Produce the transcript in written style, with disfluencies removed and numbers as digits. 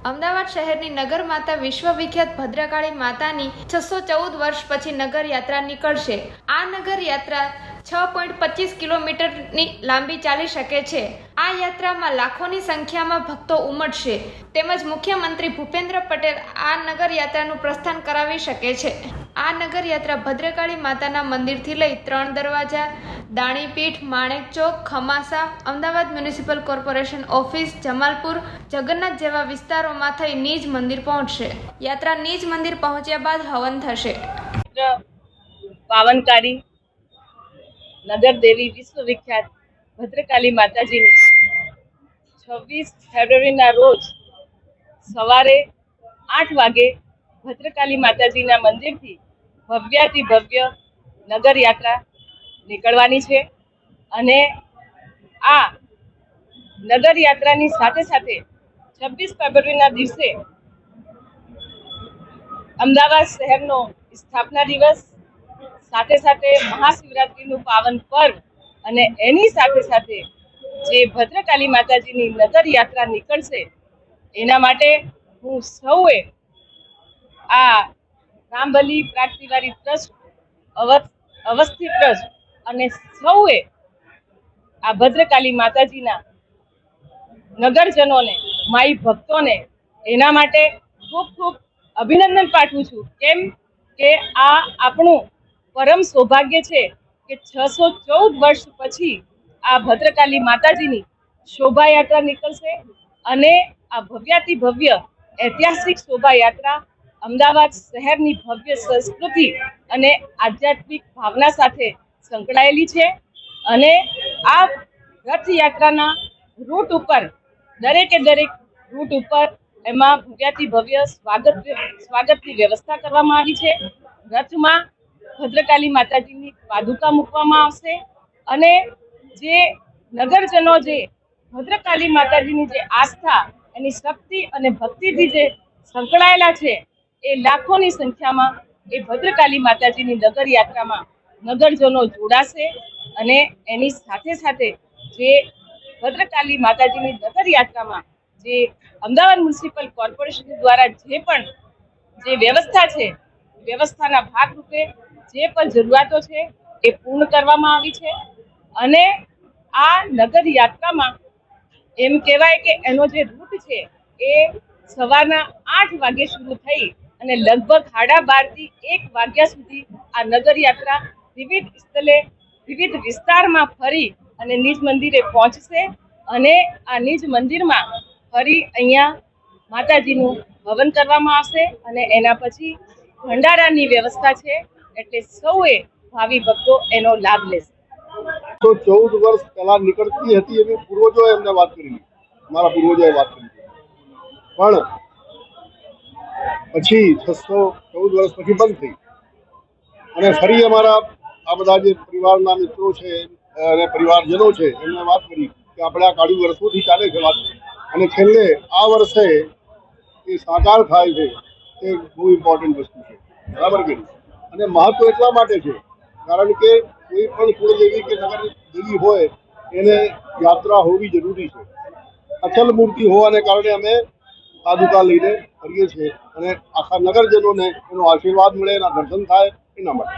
અમદાવાદ શહેરની નગર માતા વિશ્વવિખ્યાત ભદ્રકાળી માતાની 614 વર્ષ પછી નગર યાત્રા નીકળશે। આ નગર યાત્રા 6.25 કિલોમીટરની લાંબી ચાલી શકે છે। આ યાત્રામાં લાખોની સંખ્યામાં ભક્તો ઉમટશે તેમજ મુખ્યમંત્રી ભૂપેન્દ્ર પટેલ આ નગર યાત્રાનું પ્રસ્થાન કરાવી શકે છે। આ નગર યાત્રા ભદ્રકાળી માતાના મંદિરથી લઈ 3 Darwaza, Danapith, Manek Chowk, Khamasa, Ahmedabad municipal corporation office, Jamalpur, Jagannath જેવા વિસ્તારોમાં થઈ નિજ મંદિર પહોંચશે। યાત્રા નિજ મંદિર પહોંચ્યા બાદ હવન થશે। પાવનકારી નગર દેવી વિશ્વવિખ્યાત ભદ્રકાળી માતાજીની 26 ફેબ્રુઆરીના રોજ સવારે 8 વાગે ભદ્રકાળી માતાજીના મંદિરથી ભવ્યાતિ ભવ્ય નગર યાત્રા નીકળવાની છે અને આ નગર યાત્રાની સાથે સાથે 26 ફેબ્રુઆરીના દિવસે અમદાવાદ શહેરનો સ્થાપના દિવસ, સાથે સાથે મહાશિવરાત્રિનું પાવન પર્વ અને એની સાથે સાથે જે ભદ્રકાળી માતાજીની નગર યાત્રા નીકળશે એના માટે હું સૌએ આ રામબલી પ્રાગતિવારી ટ્રસ્ટ, અવસ્થિત ટ્રસ્ટ અને સૌએ આ ભદ્રકાળી માતાજીના નગરજનોને, માઈ ભક્તોને એના માટે ખૂબ ખૂબ અભિનંદન પાઠવું છું। કેમ કે આ આપણું પરમ સૌભાગ્ય છે કે 614 વર્ષ પછી આ ભદ્રકાળી માતાજીની શોભાયાત્રા નીકળશે અને આ ભવ્યાતિ ભવ્ય ઐતિહાસિક શોભાયાત્રા અમદાવાદ શહેરની ભવ્ય સંસ્કૃતિ અને આધ્યાત્મિક ભાવના સાથે સંકળાયેલી છે અને આ રથયાત્રાના રૂટ ઉપર દરેકે દરેક રૂટ ઉપર એમાં ભવ્યાતિ ભવ્ય સ્વાગતની વ્યવસ્થા કરવામાં આવી છે। રથમાં ભદ્રકાળી માતાજીની પાદુકા મૂકવામાં આવશે અને જે નગરજનો જે ભદ્રકાળી માતાજીની જે આસ્થા, એની શક્તિ અને ભક્તિથી જે સંકળાયેલા છે એ લાખોની સંખ્યામાં એ ભદ્રકાળી માતાજીની નગર યાત્રામાં નગરજનો જોડાશે અને એની સાથે સાથે જે ભદ્રકાળી માતાજીની નગર યાત્રામાં જે અમદાવાદ મ્યુનિસિપલ કોર્પોરેશન દ્વારા જે પણ જે વ્યવસ્થા છે, વ્યવસ્થાના ભાગરૂપે જે પણ જરૂરિયાતો છે એ પૂર્ણ કરવામાં આવી છે અને આ નગર યાત્રામાં એમ કહેવાય કે એનો જે રૂટ છે એ સવારના 8 વાગે શરૂ થઈ અને લગભગ 12:30 થી 1 વાગ્યા સુધી આ નગર યાત્રા વિવિધ સ્થળે, વિવિધ વિસ્તારમાં ફરી અને નિજ મંદિરે પહોંચશે અને આ નિજ મંદિરમાં ફરી અહીંયા માતાજીનું હવન કરવામાં આવશે અને એના પછી ભંડારાની વ્યવસ્થા છે એટલે સૌએ ભાવિ ભક્તો એનો લાભ લેશે। તો 14 વર્ષ પહેલા નીકળતી હતી એની પૂર્વજોએ એમને વાત કરી, મારા પૂર્વજોએ વાત કરી, પણ પછી 614 વર્ષ પછી બંધ થઈ અને ફરી અમારા આ બધા જે પરિવારના મિત્રો છે અને પરિવારજનો છે એમને વાત કરી કે આપણે આ કાળી વર્ષોથી ચાલે છે વાત અને છેલ્લે આ વર્ષે એ સાકાર થાય છે એ બહુ ઇમ્પોર્ટન્ટ વસ્તુ છે, બરાબર કે? અને મહત્વ એટલા માટે છે કારણ કે કોઈ પણ કુળદેવી કે નગર દેવી હોય એને યાત્રા હોવી જરૂરી છે। અચલ મૂર્તિ હોવાને કારણે અમે પાદુકા લઈને ફરીએ છીએ અને આખા નગરજનોને એનો આશીર્વાદ મળે, એના દર્શન થાય એના માટે।